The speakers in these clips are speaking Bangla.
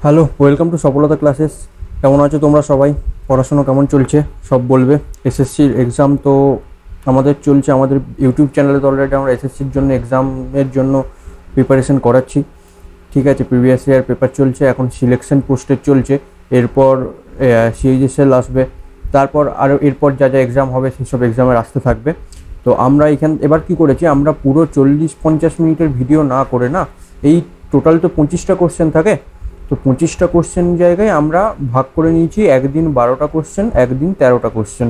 হ্যালো, ওয়েলকাম টু সফলতা ক্লাসেস। কেমন আছো তোমরা সবাই? পড়াশোনা কেমন চলছে সব বলবে। এসএসসির এক্সাম তো আমাদের চলছে, আমাদের ইউটিউব চ্যানেলে তো অলরেডি আমরা এসএসসির জন্য এক্সামের জন্য প্রিপারেশন করাচ্ছি। ঠিক আছে, প্রিভিয়াস ইয়ার পেপার চলছে, এখন সিলেকশন পোস্টের চলছে, এরপর সিএইচএসএল আসবে, তারপর আরও এরপর যা যা এক্সাম হবে সেসব এক্সামের আসতে থাকবে। তো আমরা এবার কি করেছি, আমরা পুরো 40-50 মিনিটের ভিডিও না করে না, এই টোটাল তো 25টা কোশ্চেন থাকে, তো 25টা কোশ্চেন জায়গায় আমরা ভাগ করে নিয়েছি, একদিন 12টা কোশ্চেন, একদিন 13টা কোশ্চেন।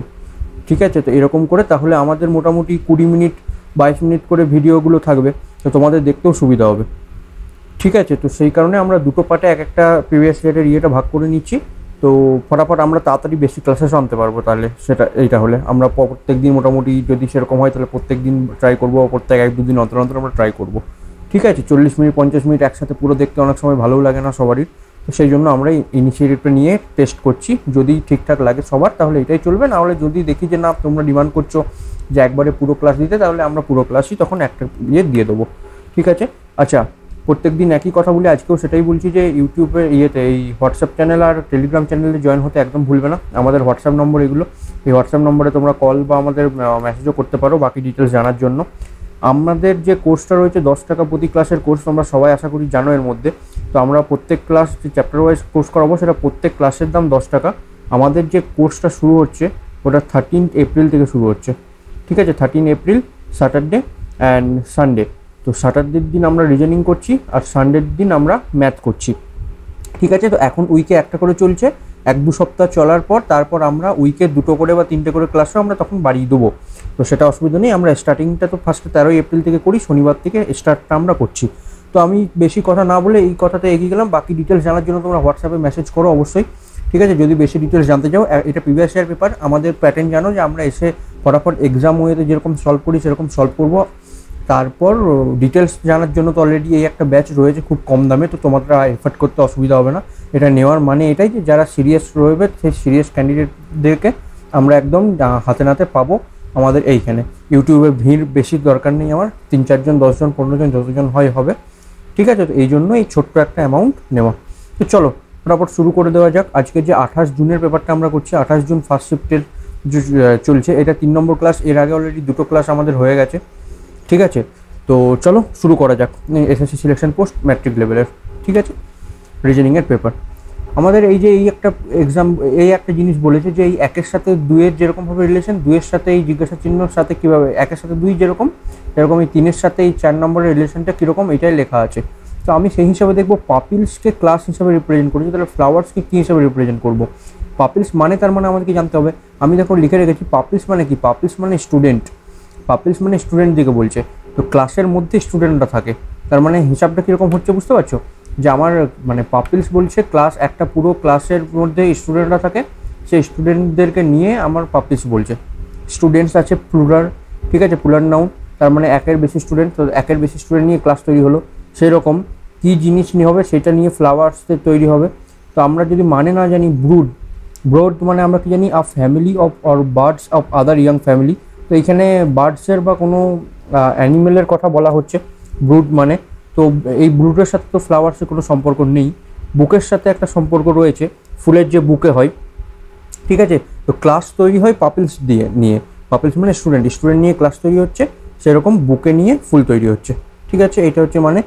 ঠিক আছে, তো এরকম করে তাহলে আমাদের মোটামুটি 20 মিনিট 22 মিনিট করে ভিডিওগুলো থাকবে, তো তোমাদের দেখতেও সুবিধা হবে। ঠিক আছে, তো সেই কারণে আমরা দুটো পার্টে এক একটা প্রিভিয়াস ইয়ারের ইয়েটা ভাগ করে নিচ্ছি। তো ফটাফট আমরা তাড়াতাড়ি বেশি ক্লাসেসও আনতে পারবো, তাহলে সেটা এইটা হলে আমরা প্রত্যেক দিন মোটামুটি যদি সেরকম হয় তাহলে প্রত্যেক দিন ট্রাই করবো, প্রত্যেক 1-2 দিন অন্তর অন্তর আমরা ট্রাই করবো। ঠিক আছে, 40 মিনিট 50 মিনিট একসাথে পুরো দেখতে অনেক সময় ভালোও লাগে না সবারই, তো সেই জন্য আমরা ইনিশিয়েটিভটা নিয়ে টেস্ট করছি। যদি ঠিকঠাক লাগে সবার তাহলে এটাই চলবে, না হলে যদি দেখি যে না তোমরা ডিমান্ড করছো যে একবারে পুরো ক্লাস দিতে, তাহলে আমরা পুরো ক্লাসই তখন একটা দিয়ে দেবো। ঠিক আছে, আচ্ছা, প্রত্যেক দিন একই কথা বলি, আজকেও সেটাই বলছি যে ইউটিউবে এই হোয়াটসঅ্যাপ চ্যানেল আর টেলিগ্রাম চ্যানেলে জয়েন হতে একদম ভুলবে না। আমাদের হোয়াটসঅ্যাপ নম্বর এগুলো, এই হোয়াটসঅ্যাপ নম্বরে তোমরা কল বা আমাদের মেসেজও করতে পারো বাকি ডিটেলস জানার জন্য। আমাদের যে কোর্সটা রয়েছে 10 টাকা প্রতি ক্লাসের কোর্স, তোমরা সবাই আশা করি জানো এর মধ্যে। তো আমরা প্রত্যেক ক্লাস যে চ্যাপ্টার ওয়াইজ কোর্স করাবো, সেটা প্রত্যেক ক্লাসের দাম 10 টাকা। আমাদের যে কোর্সটা শুরু হচ্ছে ওটা 13 এপ্রিল থেকে শুরু হচ্ছে। ঠিক আছে, 13 এপ্রিল স্যাটারডে অ্যান্ড সানডে। তো স্যাটারডের দিন আমরা রিজনিং করছি আর সানডের দিন আমরা ম্যাথ করছি। ঠিক আছে, তো এখন উইকে একটা করে চলছে, 1-2 সপ্তাহ চলার পর তারপর আমরা উইকে 2টো করে বা 3টে করে ক্লাসও আমরা তখন বাড়িয়ে দেবো। তো সেটা অসুবিধা নেই, আমরা স্টার্টিংটা তো ফার্স্টে 13 এপ্রিল থেকে করি, শনিবার থেকে স্টার্টটা আমরা করছি। তো আমি বেশি কথা না বলে এই কথাতে এগিয়ে গেলাম। বাকি ডিটেলস জানার জন্য তোমরা হোয়াটসঅ্যাপে মেসেজ করো অবশ্যই। ঠিক আছে, যদি বেশি ডিটেলস জানতে চাও, এটা প্রিভিয়াস ইয়ার পেপার, আমাদের প্যাটার্ন জানো যে আমরা এসে ফটাফট এক্সাম ওয়েতে যেরকম সলভ করি সেরকম সলভ করবো। তারপর ডিটেলস জানার জন্য তো অলরেডি এই একটা ব্যাচ রয়েছে খুব কম দামে, তো তোমাদের এফোর্ট করতে অসুবিধা হবে না। এটা নেওয়ার মানে এটাই যে যারা সিরিয়াস রয়েছে সেই সিরিয়াস ক্যান্ডিডেটদেরকে আমরা একদম হাতে নাতে পাবো আমাদের এইখানে। ইউটিউবে ভিড় বেশি দরকার নেই আমার, 3-4 জন 10 জন 15 জন যতজন হয় হবে। ঠিক আছে, তো এই জন্য এই ছোট্ট একটা অ্যামাউন্ট নেওয়া। তো চলো ফটাফট শুরু করে দেওয়া যাক। আজকে যে 28 জুনের পেপারটা আমরা করছি, 28 জুন ফার্স্ট শিফটের চলছে, এটা 3 নম্বর ক্লাস। এর আগে অলরেডি 2টো ক্লাস আমাদের হয়ে গেছে। ঠিক আছে, তো চলো শুরু করা যাক। এসএসসি সিলেকশন পোস্ট ম্যাট্রিক লেভেলের, ঠিক আছে, রিজনিংয়ের পেপার। আমাদের এই যে এই একটা এক্সাম, এই একটা জিনিস বলেছে যে এই 1-এর সাথে 2-এর যেরকমভাবে রিলেশন, 2-এর সাথে এই জিজ্ঞাসা চিহ্নর সাথে কীভাবে, 1-এর সাথে 2 যেরকম, সেরকম এই 3-এর সাথে এই 4 নম্বরের রিলেশনটা কীরকম এটাই লেখা আছে। তো আমি সেই হিসাবে দেখবো পাপিলসকে ক্লাস হিসাবে রিপ্রেজেন্ট করেছি, তাহলে ফ্লাওয়ার্সকে কী হিসাবে রিপ্রেজেন্ট করবো। পাপিলস মানে তার মানে আমাদেরকে জানতে হবে। আমি দেখো লিখে রেখেছি পাপিলস মানে কি, পাপিলস মানে স্টুডেন্ট, পাপিলস মানে স্টুডেন্ট দিকে বলছে। তো ক্লাসের মধ্যে স্টুডেন্টরা থাকে, তার মানে হিসাবটা কীরকম হচ্ছে বুঝতে পারছো, যে আমার মানে পাপিলস বলছে ক্লাস, একটা পুরো ক্লাসের মধ্যে স্টুডেন্টরা থাকে, সেই স্টুডেন্টদেরকে নিয়ে আমার পাপিলস বলছে। স্টুডেন্টস আছে প্লুরাল, ঠিক আছে, প্লুরাল নাউন, তার মানে 1-এর বেশি স্টুডেন্ট, তো 1-এর বেশি স্টুডেন্ট নিয়ে ক্লাস তৈরি হলো। সেই রকম কী জিনিস নিয়ে হবে সেটা নিয়ে ফ্লাওয়ার্সদের তৈরি হবে। তো আমরা যদি মানে না জানি, ব্রড মানে আমরা কি জানি, a family of or birds of other young family. তো এইখানে বার্ডসের বা কোনো অ্যানিমেলের কথা বলা হচ্ছে ব্রুড মানে। তো এই ব্রুডের সাথে তো ফ্লাওয়ার্সের কোনো সম্পর্ক নেই, বুকের সাথে একটা সম্পর্ক রয়েছে, ফুলের যে বুকে হয়। ঠিক আছে, তো ক্লাস তৈরি হয় পাপিলস নিয়ে, পাপিলস মানে স্টুডেন্ট নিয়ে ক্লাস তৈরি হচ্ছে, সেরকম বুকে নিয়ে ফুল তৈরি হচ্ছে। ঠিক আছে, এটা হচ্ছে মানে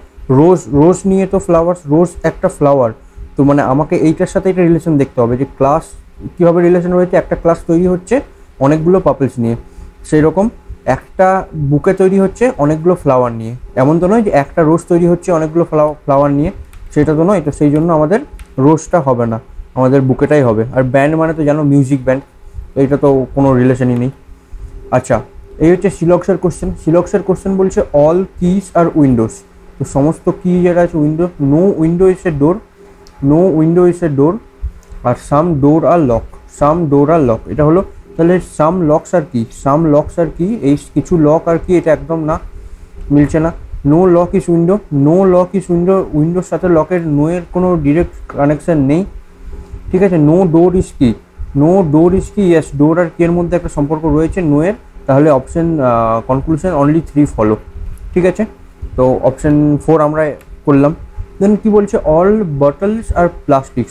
রোজ নিয়ে তো ফ্লাওয়ার্স, রোজ একটা ফ্লাওয়ার। তো মানে আমাকে এইটার সাথে এটা রিলেশন দেখতে হবে যে ক্লাস কীভাবে রিলেশন রয়েছে, একটা ক্লাস তৈরি হচ্ছে অনেকগুলো পাপিলস নিয়ে, সেই রকম একটা বুকে তৈরি হচ্ছে অনেকগুলো ফ্লাওয়ার নিয়ে। এমন তো নয় যে একটা রোজ তৈরি হচ্ছে অনেকগুলো ফ্লাওয়ার নিয়ে, সেটা তো নয়। তো সেই জন্য আমাদের রোজটা হবে না, আমাদের বুকেটাই হবে। আর ব্যান্ড মানে তো জানো মিউজিক ব্যান্ড, তো এটা তো কোনো রিলেশনই নেই। আচ্ছা, এই হচ্ছে সিলক্সের কোশ্চেন। সিলক্সের কোশ্চেন বলছে অল কিস আর উইন্ডোজ। তো সমস্ত কি যেটা আছে window, no window is a door, no window is a door, আর some door are lock, some door are lock. এটা হলো, তাহলে সাম লকস আর কি, সাম লকস আর কি, এই কিছু লক আর কি, এটা একদম না, মিলছে না। No lock is window, no lock is window, উইন্ডোর সাথে লকের নোয়ের কোনো ডিরেক্ট কানেকশান নেই। ঠিক আছে, নো ডোর ইজ কি, নো ডোর ইজ কি, ইয়েস ডোর আর কি এর মধ্যে একটা সম্পর্ক রয়েছে নোয়ের, তাহলে অপশন কনক্লুশন অনলি 3 ফলো। ঠিক আছে, তো অপশন 4 আমরা করলাম। দেন কি বলছে, অল বটলস আর প্লাস্টিক,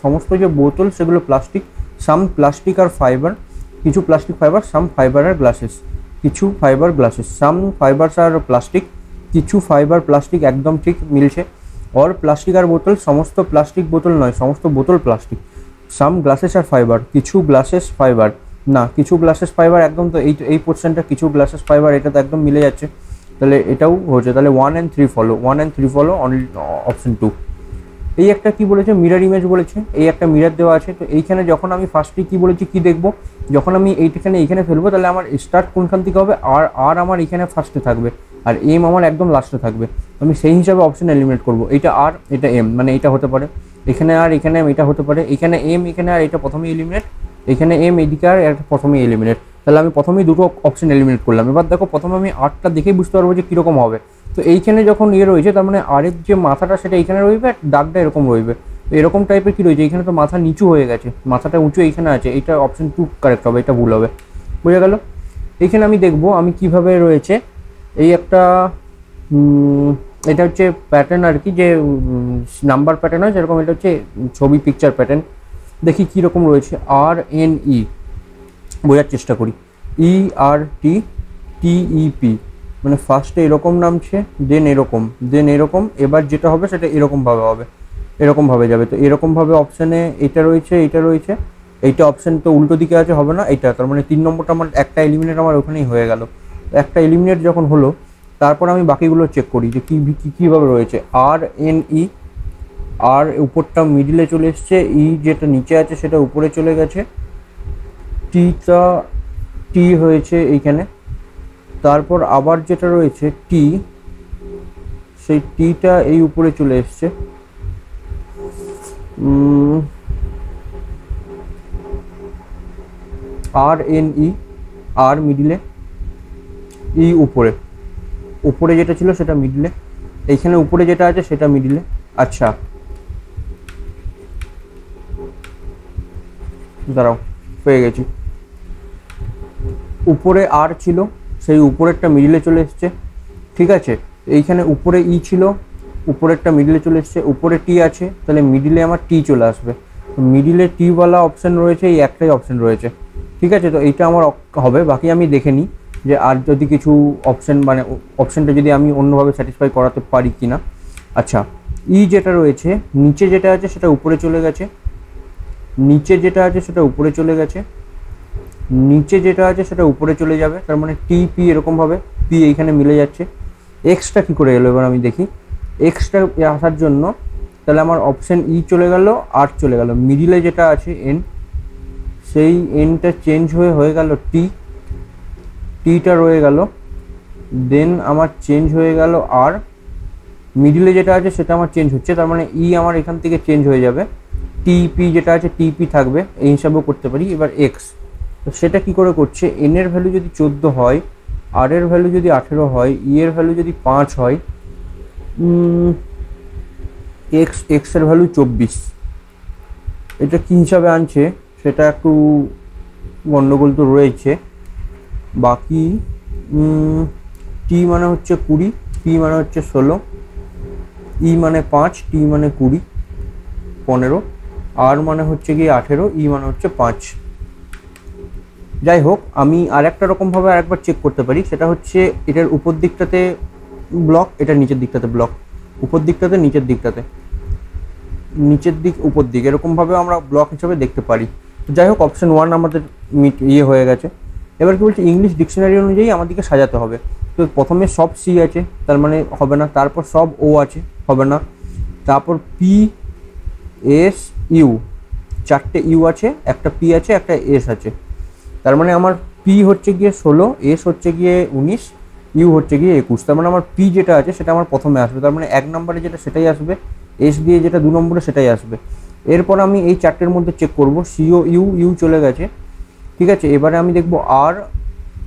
সমস্ত যে বোতল সেগুলো প্লাস্টিক, সাম প্লাস্টিক আর ফাইবার, কিছু প্লাস্টিক ফাইবার, সাম ফাইবার আর গ্লাসেস, কিছু ফাইবার গ্লাসেস, সাম ফাইবারস আর প্লাস্টিক, কিছু ফাইবার প্লাস্টিক, একদম ঠিক মিলছে। অল প্লাস্টিক আর বোতল, সমস্ত প্লাস্টিক বোতল নয়, সমস্ত বোতল প্লাস্টিক। সাম গ্লাসেস আর ফাইবার, কিছু গ্লাসেস ফাইবার, না কিছু গ্লাসেস ফাইবার, একদম তো এই পোর্শনটা কিছু গ্লাসেস ফাইবার, এটা তো একদম মিলে যাচ্ছে, তাহলে এটাও হচ্ছে। তাহলে 1 and 3 follow, 1 and 3 follow, only option 2। এই একটা কি বলেছে, মিরর ইমেজ বলেছে, এই একটা মিরর দেওয়া আছে। তো এইখানে যখন আমি ফার্স্টে কি বলেছি, কি দেখবো, যখন আমি এইখানে ফেলবো, তাহলে আমার স্টার্ট কোনখান থেকে হবে, আর আমার এখানে ফার্স্টে থাকবে, আর এম আমার একদম লাস্টে থাকবে। আমি সেই হিসাবে অপশন এলিমিনেট করবো, এটা আর এটা এম, মানে এটা হতে পারে, এখানে আর এখানে এম, এটা হতে পারে, এখানে এম এখানে আর এটা প্রথমেই এলিমিনেট, এখানে এম এদিকে আর এটা প্রথমেই এলিমিনেট। তাহলে আমি প্রথমেই দুটো অপশন এলিমিনেট করলাম। এবার দেখো, প্রথমে আমি আরটা দেখেই বুঝতে পারবো যে কীরকম হবে। তো এইখানে যখন রয়েছে, তার মানে আরের যে মাথাটা সেটা এইখানে রইবে, আর দাগটা এরকম রইবে। তো এরকম টাইপের কী রয়েছে, এখানে তো মাথা নিচু হয়ে গেছে, মাথাটা উঁচু এইখানে আছে, এটা অপশন 2 কারেক্ট হবে, এটা ভুল হবে। বোঝা গেল? এইখানে আমি দেখবো আমি কিভাবে রয়েছে, এই একটা এটা হচ্ছে প্যাটার্ন আর কি, যে নাম্বার প্যাটার্ন হয় যেরকম, এটা হচ্ছে ছবি পিকচার প্যাটার্ন। দেখি কীরকম রয়েছে। RNE, বোঝার চেষ্টা করি। ERTTEP, মানে ফার্স্টে এরকম নামছে, দেন এরকম, এবার যেটা হবে সেটা এরকমভাবে হবে, এরকমভাবে যাবে। তো এরকমভাবে অপশানে এটা রয়েছে, এইটা অপশান তো উল্টো দিকে আছে, হবে না এটা, তার মানে 3 নম্বরটা আমার একটা এলিমিনেট আমার ওখানেই হয়ে গেল। একটা এলিমিনেট যখন হলো, তারপর আমি বাকিগুলো চেক করি যে কীভাবে রয়েছে। RNE, আর উপরটা মিডিলে চলে এসছে, যেটা নিচে আছে সেটা উপরে চলে গেছে, টি হয়েছে এইখানে, তারপর আবার যেটা রয়েছে টি, সেই টিটা এই উপরে চলে এসছে, RNE, আর মিডিলে, উপরে যেটা ছিল সেটা মিডিলে, এইখানে উপরে যেটা আছে সেটা মিডিলে। আচ্ছা দাঁড়াও, পেয়ে গেছি। উপরে আর ছিল, সেই উপরেরটা মিডিলে চলে এসছে, ঠিক আছে। এইখানে উপরে ছিল, উপরেরটা মিডিলে চলে এসছে, উপরে টি আছে, তাহলে মিডিলে আমার টি চলে আসবে। মিডিলে টিওয়ালা অপশান রয়েছে, এই একটাই অপশান রয়েছে, ঠিক আছে। তো এইটা আমার হবে। বাকি আমি দেখে নিই যে আর যদি কিছু অপশান, মানে অপশানটা যদি আমি অন্যভাবে স্যাটিসফাই করাতে পারি কি না। আচ্ছা, যেটা রয়েছে, নিচে যেটা আছে সেটা উপরে চলে গেছে, নিচে যেটা আছে সেটা উপরে চলে গেছে, নিচে যেটা আছে সেটা উপরে চলে যাবে, তার মানে টিপি এরকমভাবে, পি এইখানে মিলে যাচ্ছে। এক্সটা কী করে এলো, এবার আমি দেখি। এক্সটা আসার জন্য তাহলে আমার অপশান চলে গেল, আর চলে গেল, মিডিলে যেটা আছে এন, সেই এনটা চেঞ্জ হয়ে গেল টিটা রয়ে গেল, দেন আমার চেঞ্জ হয়ে গেল আর, মিডিলে যেটা আছে সেটা আমার চেঞ্জ হচ্ছে, তার মানে আমার এখান থেকে চেঞ্জ হয়ে যাবে, টিপি যেটা আছে টিপি থাকবে, এই হিসাবেও করতে পারি। এবার এক্স, তো সেটা কি করে করছে, এন এর ভ্যালু যদি 14 হয়, আর এর ভ্যালু যদি 18 হয়, এর ভ্যালু যদি 5 হয়, এক্স এর ভ্যালু 24, এটা কি হিসাবে আনছে সেটা একটু গন্ডগোল তো রয়েছে। বাকি টি মানে হচ্ছে 20, পি মানে হচ্ছে 16, মানে 5, টি মানে 20, 15, আর মানে হচ্ছে গিয়ে 18, মানে হচ্ছে 5। যাই হোক, আমি আর একটা রকমভাবে আরেকবার চেক করতে পারি, সেটা হচ্ছে এটার উপর দিকটাতে ব্লক, এটার নিচের দিকটাতে ব্লক, উপর দিকটাতে নিচের দিকটাতে, নিচের দিক উপর দিক, এরকমভাবে আমরা ব্লক হিসাবে দেখতে পারি। তো যাই হোক, অপশন 1 আমাদের হয়ে গেছে। এবার কি বলছে, ইংলিশ ডিকশনারি অনুযায়ী আমাদেরকে সাজাতে হবে। তো প্রথমে সব সি আছে, তার মানে হবে না, তারপর সব ও আছে, হবে না, তারপর পি এস ইউ, 4টে ইউ আছে, একটা পি আছে, একটা এস আছে, তার মানে আমার পি হচ্ছে গিয়ে 16, এস হচ্ছে গিয়ে 19, ইউ হচ্ছে গিয়ে 21, তার মানে আমার পি যেটা আছে সেটা আমার প্রথমে আসবে, তার মানে 1 নম্বরে যেটা সেটাই আসবে, এস দিয়ে যেটা 2 নম্বরে সেটাই আসবে। এরপর আমি এই 4টের মধ্যে চেক করব, সিও ইউ চলে গেছে, ঠিক আছে। এবারে আমি দেখব আর,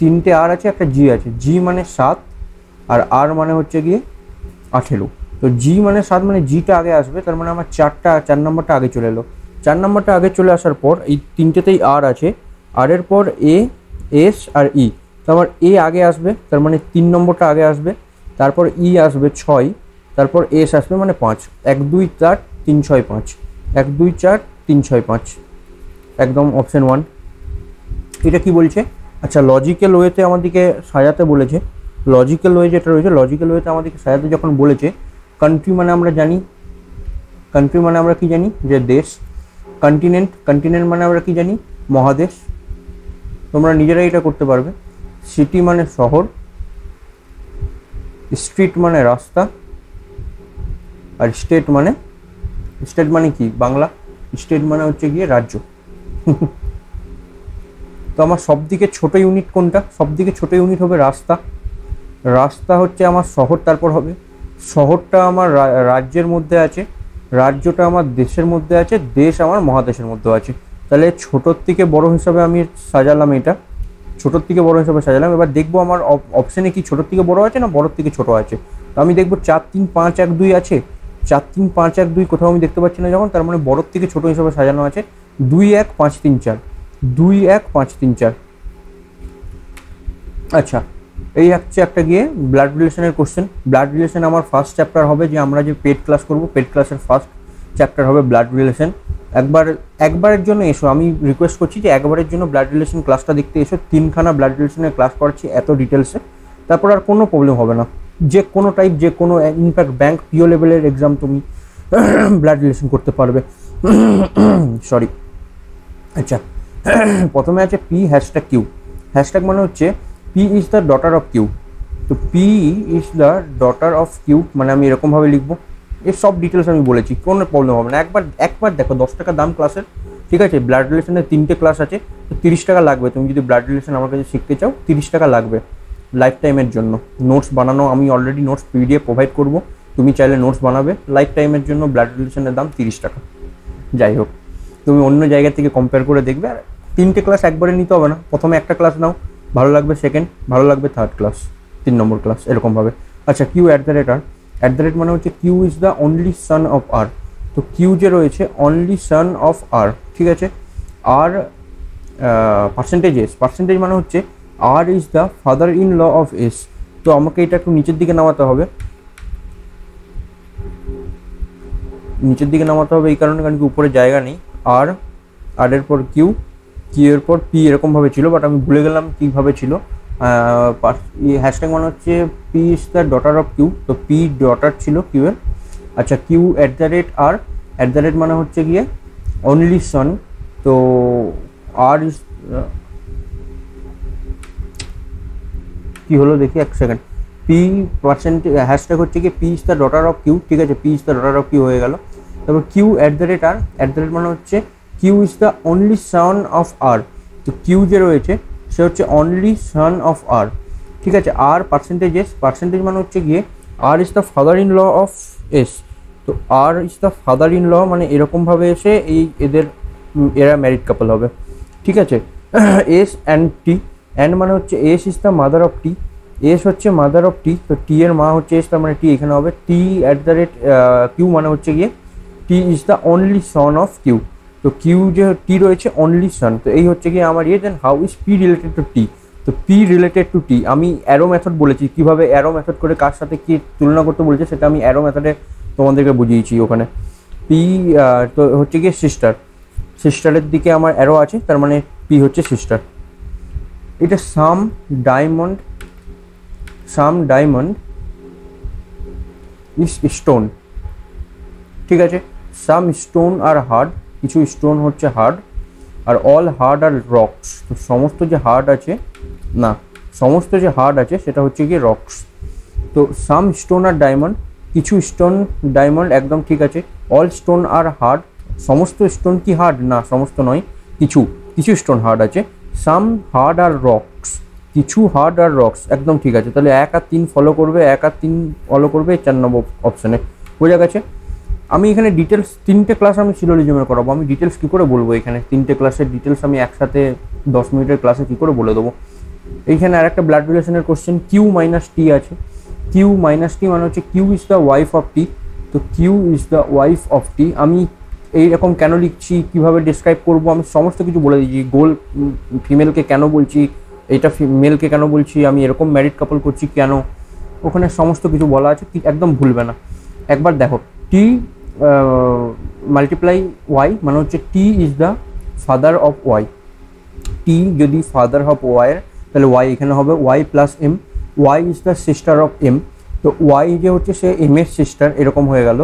3টে আর আছে, একটা জি আছে, জি মানে 7, আর আর মানে হচ্ছে গিয়ে 18। তো জি মানে 7, মানে জিটা আগে আসবে, তার মানে আমার 4 নম্বরটা আগে চলে এলো। 4 নম্বরটা আগে চলে আসার পর এই 3টেতেই আর আছে, আর এর পর এ, এস আর ই, তো আমার এ আগে আসবে, তার মানে 3 নম্বরটা আগে আসবে, তারপর ই আসবে 6, তারপর এস আসবে মানে 5, 1 2 4 3 6 5, 1 2 4 3 6 5, একদম অপশন 1। এটা কি বলছে? আচ্ছা, লজিক্যাল ওয়েতে আমাদেরকে সাজাতে বলেছে। লজিক্যাল ওয়ে যেটা রয়েছে, লজিক্যাল ওয়েতে আমাদেরকে সাজাতে যখন বলেছে, কান্ট্রি মানে আমরা জানি, কান্ট্রি মানে আমরা কি জানি যে দেশ। কন্টিনেন্ট, কন্টিনেন্ট মানে আমরা কি জানি মহাদেশ। তোমরা নিজেরাই এটা করতে পারবে। সিটি মানে শহর, স্ট্রিট মানে রাস্তা, আর স্টেট মানে কি বাংলা, স্টেট মানে হচ্ছে গিয়ে রাজ্য। তো আমার সবদিকে ছোট ইউনিট কোনটা? সবদিকে ছোট ইউনিট হবে রাস্তা। রাস্তা হচ্ছে আমার শহর, তারপর হবে শহরটা আমার রাজ্যের মধ্যে আছে, রাজ্যটা আমার দেশের মধ্যে আছে, দেশ আমার মহাদেশের মধ্যে আছে। তাহলে ছোটোর থেকে বড় হিসাবে আমি সাজালাম, এটা ছোটোর থেকে বড় হিসাবে সাজালাম। এবার দেখবো আমার অপশানে কি ছোটোর থেকে বড় আছে না বড়োর থেকে ছোটো আছে। তো আমি দেখবো 4 3 5 1 2 আছে, 4 3 5 1 2 কোথাও আমি দেখতে পাচ্ছি না যখন, তার মানে বড়োর থেকে ছোটো হিসাবে সাজানো আছে। 2 1 5 3 4, 2 1 5 3 4। আচ্ছা, এই হচ্ছে একটা গিয়ে ব্লাড রিলেশনের কোশ্চেন। ব্লাড রিলেশন আমার ফার্স্ট চ্যাপ্টার হবে, যে আমরা যে পেড ক্লাস করব, পেড ক্লাসের ফার্স্ট চ্যাপ্টার হবে ব্লাড রিলেশন। একবারের জন্য এসো, আমি রিকোয়েস্ট করছি যে একবারের জন্য ব্লাড রিলেশন ক্লাসটা দেখতে এসো। 3খানা ব্লাড রিলেশনের ক্লাস করছি এত ডিটেলসে, তারপর আর কোনো প্রবলেম হবে না। যে কোনো টাইপ, যে কোনো ইনফ্যাক্ট ব্যাংক পিও লেভেলের এক্সাম তুমি ব্লাড রিলেশন করতে পারবে। সরি। আচ্ছা, প্রথমে আছে পি হ্যাশট্যাগ কিউ। হ্যাশট্যাগ মানে হচ্ছে P is the daughter of Q. তো P is the daughter of Q মানে আমি এরকমভাবে লিখবো। এর সব ডিটেলস আমি বলেছি, কোনো প্রবলেম হবে না। একবার দেখো, 10 টাকা দাম ক্লাসের, ঠিক আছে। ব্লাড রিলেশনের 3টে ক্লাস আছে, তো 30 টাকা লাগবে। তুমি যদি ব্লাড রিলেশন আমার কাছে শিখতে চাও, 30 টাকা লাগবে লাইফ টাইমের জন্য। নোটস বানানো, আমি অলরেডি নোটস পিডিএফ প্রোভাইড করবো, তুমি চাইলে নোটস বানাবে। লাইফ টাইমের জন্য ব্লাড রিলেশনের দাম 30 টাকা। যাই হোক, তুমি অন্য জায়গা থেকে কম্পেয়ার করে দেখবে। আর 3টে ক্লাস একবারে নিতে হবে না, প্রথমে একটা ক্লাস নাও, ভালো লাগবে সেকেন্ড, ভালো লাগবে থার্ড ক্লাস, 3 নম্বর ক্লাস, এরকমভাবে। আচ্ছা, Q at the rate R. At the rate মানে হচ্ছে Q is the only son of R. তো কিউ যে রয়েছে অনলি সান অফ আর, ঠিক আছে। আর পার্সেন্টেজ এস, পার্সেন্টেজ মানে হচ্ছে R is the father in law of S. তো আমাকে এটা একটু নিচের দিকে নামাতে হবে, নিচের দিকে নামাতে হবে এই কারণে, কারণ কি উপরে জায়গা নেই। আর এর পর কিউ, কিউ এর পর পি, এরকমভাবে ছিল, বাট আমি ভুলে গেলাম কীভাবে ছিল। হ্যাশট্যাগ মানে হচ্ছে P is the daughter of Q. তো পি ডটার ছিল কিউ এর। আচ্ছা, Q at the rate R. At the rate মানে হচ্ছে গিয়ে অনলি সন। তো আর ইজ কি হলো দেখি এক সেকেন্ড। পি পার্সেন্টেজ হ্যাশট্যাগ হচ্ছে কি P is the daughter of Q, ঠিক আছে। P is the daughter of Q হয়ে গেল। তারপর Q at the rate R. At the rate মানে হচ্ছে Q is the only son of R. তো কিউ যে রয়েছে সে হচ্ছে অনলি সন অফ আর, ঠিক আছে। আর পার্সেন্টেজ এস, পার্সেন্টেজ মানে হচ্ছে গিয়ে R is the father in law of S. তো R is the father in law মানে এরকমভাবে এসে এরা ম্যারিড কাপল হবে, ঠিক আছে। S and T. অ্যান্ড মানে হচ্ছে S is the mother of T, S হচ্ছে মাদার অফ টি। তো টি এর মা হচ্ছে এস, তার মানে টি এখানে হবে। T at the rate Q মানে হচ্ছে গিয়ে T is the only son of Q. তো কিউ যে টি রয়েছে অনলি সন, তো এই হচ্ছে গিয়ে আমার then how is P related to T. তো পি রিলেটেড টু টি আমি অ্যারো মেথড বলেছি, কীভাবে অ্যারো মেথড করে কার সাথে কী তুলনা করতে বলেছে সেটা আমি অ্যারো মেথডে তোমাদেরকে বুঝিয়েছি ওখানে। পি তো হচ্ছে গিয়ে সিস্টার, সিস্টারের দিকে আমার অ্যারো আছে, তার মানে পি হচ্ছে সিস্টার। এটা সাম ডায়মন্ড ইজ স্টোন, ঠিক আছে। সাম স্টোন আর হার্ড, কিছু স্টোন হচ্ছে হার্ড, আর অল হার্ড আর রক্স। তো সমস্ত যে হার্ড আছে না, সমস্ত যে হার্ড আছে সেটা হচ্ছে গিয়ে রক্স। তো সাম স্টোন আর ডায়মন্ড, কিছু স্টোন ডায়মন্ড, একদম ঠিক আছে। অল স্টোন আর হার্ড, সমস্ত স্টোন কি হার্ড না, সমস্ত নয়, কিছু স্টোন হার্ড আছে। সাম হার্ড আর রক্স, কিছু হার্ড আর রক্স, একদম ঠিক আছে। তাহলে 1 আর 3 ফলো করবে, 1 আর 3 ফলো করবে 4 নম্বর অপশানে, বোঝা গেছে। আমি এখানে ডিটেলস 3টে ক্লাস আমি সিলোজিজমের করাবো, আমি ডিটেলস কী করে বলবো এখানে 3টে ক্লাসের ডিটেলস আমি একসাথে 10 মিনিটের ক্লাসে কী করে বলে দেবো। এইখানে আর একটা ব্লাড রিলেশনের কোশ্চেন, কিউ মাইনাস টি আছে। কিউ মাইনাস টি মানে হচ্ছে Q is the wife of T. তো Q is the wife of T আমি এইরকম কেন লিখছি, কীভাবে ডিসক্রাইব করবো, আমি সমস্ত কিছু বলে দিচ্ছি। গোল ফিমেলকে কেন বলছি, এইটা মেলকে কেন বলছি, আমি এরকম ম্যারিড কাপল করছি কেন, ওখানে সমস্ত কিছু বলা আছে, একদম ভুলবে না। একবার দেখো টি মাল্টিপ্লাই ওয়াই মানে হচ্ছে T is the father of Y. T যদি ফাদার অফ ওয়াইয়ের তাহলে ওয়াই এখানে হবে Y plus M. Y is the sister of M, তো ওয়াই যে হচ্ছে সে এম এর সিস্টার, এরকম হয়ে গেল।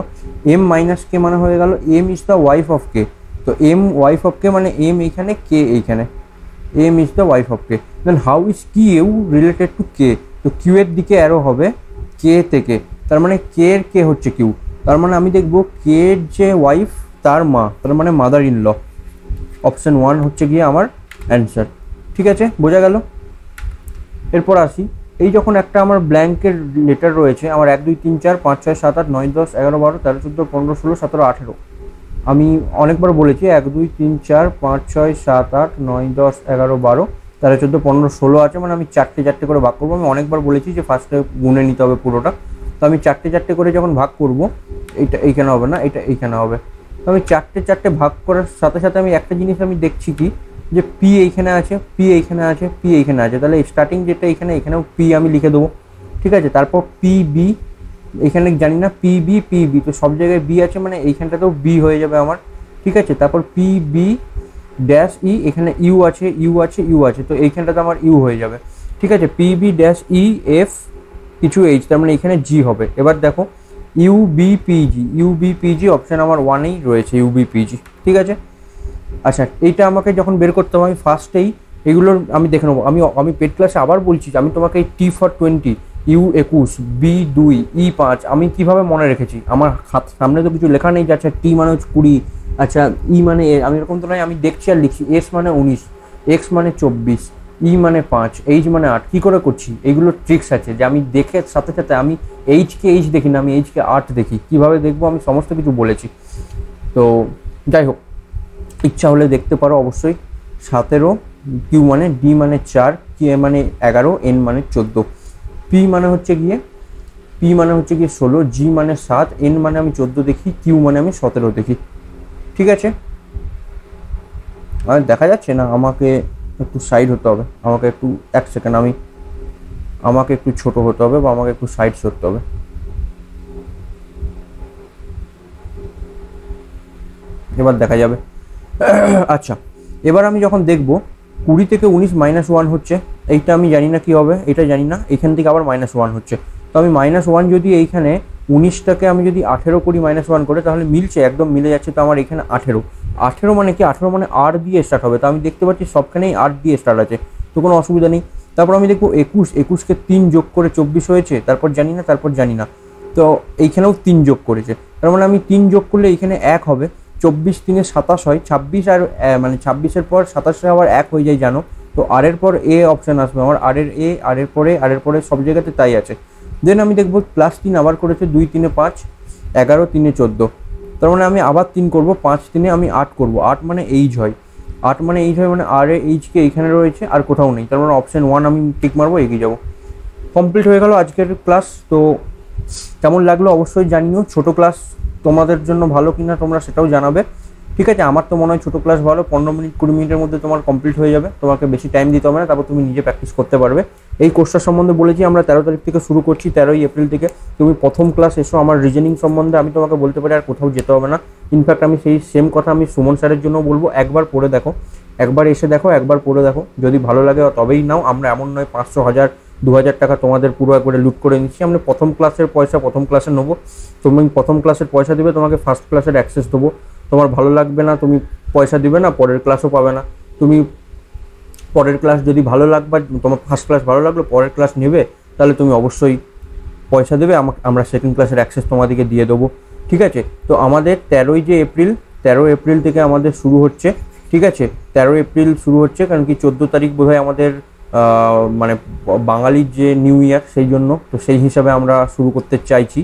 এম মাইনাস কে মানে হয়ে গেল M is the wife of K, তো এম ওয়াইফ অফ কে মানে এম এইখানে, কে এইখানে, M is the wife of K. Then how is Q related to K, তো কিউ এর দিকে অ্যারো হবে কে থেকে, তার মানে কে এর কে হচ্ছে কিউ, তার মানে আমি দেখবো কে এর যে ওয়াইফ তার মা, তার মানে মাদার ইন ল। অপশন 1 হচ্ছে গিয়ে আমার অ্যান্সার। ঠিক আছে, বোঝা গেল। এরপর আসি, এই যখন একটা আমার ব্ল্যাঙ্কের লেটার রয়েছে, আমার 1 2 3 4 5 6 7 8 9 10 11 12 13 14 15 16 17 18, আমি অনেকবার বলেছি 1 2 3 4 5 6 7 8 9 10 11 12 13 14 15 16 আছে, মানে আমি চারটে চারটে করে ভাগ করবো। আমি অনেকবার বলেছি যে ফার্স্টে গুনে নিতে হবে পুরোটা, তো আমি চারটে চারটে করে যখন ভাগ করব, এইটা এইখানে হবে না, এটা এইখানে হবে। তো আমি চারটে চারটে ভাগ করার সাথে সাথে আমি একটা জিনিস আমি দেখছি কি, যে পি এইখানে আছে, পি এইখানে আছে, পি এইখানে আছে, তাহলে স্টার্টিং যেটা এখানে, এখানেও পি আমি লিখে দেবো। ঠিক আছে, তারপর পি বি, এখানে জানি না পি বি, পি বি, তো সব জায়গায় বি আছে মানে এইখানটাতেও বি হয়ে যাবে আমার। ঠিক আছে, তারপর পি বি ড্যাশ ই, এখানে ইউ আছে, ইউ আছে, ইউ আছে, তো এইখানটাতে আমার ইউ হয়ে যাবে। ঠিক আছে, P B dash E F কিছু এইচ, তার মানে এখানে জি হবে। এবার দেখো U B P G, U B P G option আমার 1এই রয়েছে, ইউ বি পি জি। ঠিক আছে, আচ্ছা এইটা আমাকে যখন বের করতে হবে আমি ফার্স্টেই এগুলোর আমি দেখে নেবো। আমি পেড ক্লাসে আবার বলছি যে আমি তোমাকে এই টি ফর 20, ইউ 21, বি 2, ই 5 আমি কিভাবে মনে রেখেছি, আমার হাত সামনে তো কিছু লেখা নেই যে আচ্ছা টি মানে হচ্ছে 20, আচ্ছা ই মানে আমি এরকম তো নয়, আমি দেখছি আর লিখছি। এস মানে 19, এক্স মানে 24, ই মানে 5, এইচ মানে 8, কী করে করছি এইগুলোর ট্রিক্স আছে যে আমি দেখে সাথে সাথে আমি এইচকে এইচ দেখি না, আমি এইচকে 8 দেখি, কীভাবে দেখবো আমি সমস্ত কিছু বলেছি। তো যাই হোক, ইচ্ছা হলে দেখতে পারো অবশ্যই। 17, কিউ মানে, ডি মানে 4, কে মানে 11, এন মানে 14, পি মানে হচ্ছে গিয়ে 16, জি মানে 7, এন মানে আমি 14 দেখি, কিউ মানে আমি 17 দেখি। ঠিক আছে, আর দেখা যাচ্ছে না, আমাকে একটু সাইড হতে হবে, আমাকে একটু 1 সেকেন্ড, আমাকে একটু ছোট হতে হবে বা আমাকে একটু সাইড সরতে হবে। এবার দেখা যাবে। আচ্ছা, এবার আমি যখন দেখব 20 থেকে 19 -1 হচ্ছে, এইটা আমি জানি না কি হবে, এটা জানি না, এখান থেকে আবার -1 হচ্ছে, তো আমি -1 যদি এইখানে 19টাকে আমি যদি 18 করি -1 করে, তাহলে মিলছে, একদম মিলে যাচ্ছে। তো আমার এখানে 18 মানে কি, 18 মানে আর দিয়ে স্টার্ট হবে, তো আমি দেখতে পাচ্ছি সবখানেই আর দিয়ে স্টার্ট আছে, তো কোনো অসুবিধা নেই। তারপর আমি দেখবো 21কে 3 যোগ করে 24 হয়েছে, তারপর জানি না, তো এইখানেও 3 যোগ করেছে, তার মানে আমি 3 যোগ করলে এইখানে 1 হবে, 24 3 27 হয়, 26 আর মানে 26-এর পর 27 আবার 1 হয়ে যায় জানো, তো আর এর পর এ অপশান আসবে আমার, আর এর পরে সব জায়গাতে তাই আছে। দেন আমি দেখবো +3 আবার করেছে, 2 3 5, 11 3 14, তার মানে আমি আবার 3 করবো, 5 3 আমি 8 করবো, 8 মানে এইচ হয়, মানে আর এ এইচকে এইখানে রয়েছে আর কোথাও নেই, তার মানে অপশান 1 আমি টিক মারবো, এগিয়ে যাবো। কমপ্লিট হয়ে গেল আজকের ক্লাস। তো কেমন লাগলো অবশ্যই জানিও, ছোট ক্লাস তোমাদের জন্য ভালো কিনা তোমরা সেটাও জানাবে। ঠিক আছে, আমার তো মনে হয় ছোটো ক্লাস ভালো, 15 মিনিট 20 মিনিটের মধ্যে তোমার কমপ্লিট হয়ে যাবে, তোমাকে বেশি টাইম দিতে হবে না, তারপর তুমি নিজে প্র্যাকটিস করতে পারবে। এই কোর্সটার সম্বন্ধে বলেছি আমরা 13 তারিখ থেকে শুরু করছি, 13ই এপ্রিল থেকে তুমি প্রথম ক্লাস এসো। আমার রিজনিং সম্বন্ধে আমি তোমাকে বলতে পারি আর কোথাও যেতে হবে না, ইনফ্যাক্ট আমি সেই সেম কথা আমি সুমন স্যারের জন্য বলবো, একবার পড়ে দেখো, একবার এসে দেখো, একবার পড়ে দেখো, যদি ভালো লাগে তবেই নাও। আমরা এমন নয় 500 1000 2000 টাকা তোমাদের পুরো একবারে লুট করে নিচ্ছি, আমরা প্রথম ক্লাসের পয়সা প্রথম ক্লাসে নেবো, তুমি প্রথম ক্লাসের পয়সা দিবে, তোমাকে ফার্স্ট ক্লাসের অ্যাক্সেস দেবো, তোমার ভালো লাগবে না তুমি পয়সা দিবে না, পরের ক্লাসও পাবে না। তুমি পরের ক্লাস যদি ভালো লাগবে, তোমার ফার্স্ট ক্লাস ভালো লাগলো, পরের ক্লাস নেবে, তাহলে তুমি অবশ্যই পয়সা দেবে, আমরা সেকেন্ড ক্লাসের অ্যাক্সেস তোমাদেরকে দিয়ে দেবো। ঠিক আছে, তো আমাদের 13 এপ্রিল থেকে আমাদের শুরু হচ্ছে। ঠিক আছে, 13 এপ্রিল শুরু হচ্ছে, কারণ কি 14 তারিখ বোধহয় আমাদের মানে বাঙালির যে নিউ ইয়ার, সেই জন্য, তো সেই হিসাবে আমরা শুরু করতে চাইছি।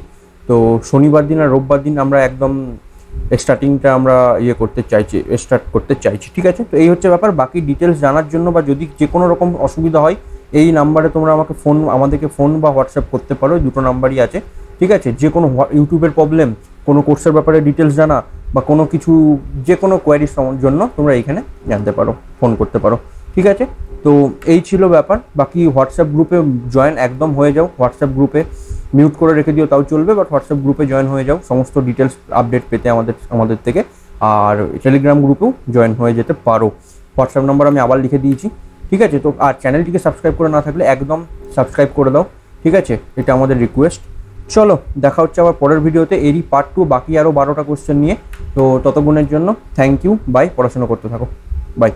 তো শনিবার দিন আর রোববার দিন আমরা একদম স্টার্টিংটা আমরা স্টার্ট করতে চাইছি। ঠিক আছে, তো এই হচ্ছে ব্যাপার। বাকি ডিটেলস জানার জন্য বা যদি যে কোনো রকম অসুবিধা হয়, এই নাম্বারে তোমরা আমাদেরকে ফোন বা হোয়াটসঅ্যাপ করতে পারো, দুটো নাম্বারই আছে। ঠিক আছে, যে কোনো ইউটিউবের প্রবলেম, কোনো কোর্সের ব্যাপারে ডিটেলস জানা বা কোনো কিছু, যে কোনো কোয়ারির জন্য তোমরা এইখানে জানতে পারো, ফোন করতে পারো। ঠিক ঠিক আছে, তো এই ছিল ব্যাপার। বাকি হোয়াটসঅ্যাপ গ্রুপে জয়েন একদম হয়ে যাও, হোয়াটসঅ্যাপ গ্রুপে মিউট করে রেখে দিও তাও চলবে, বাট হোয়াটসঅ্যাপ গ্রুপে জয়েন হয়ে যাও সমস্ত ডিটেলস আপডেট পেতে আমাদের থেকে। আর টেলিগ্রাম গ্রুপেও জয়েন হয়ে যেতে পারো, হোয়াটসঅ্যাপ নাম্বার আমি আবার লিখে দিয়েছি। ঠিক আছে, তো আর চ্যানেলটিকে সাবস্ক্রাইব করে না থাকলে একদম সাবস্ক্রাইব করে দাও, ঠিক আছে, এটা আমাদের রিকোয়েস্ট। চলো দেখা হচ্ছে আবার পরের ভিডিওতে, এরই পার্ট 2, বাকি আরও 12টা কোশ্চেন নিয়ে। তো ততক্ষণের জন্য থ্যাংক ইউ, বাই, পড়াশোনা করতে থাকো, বাই।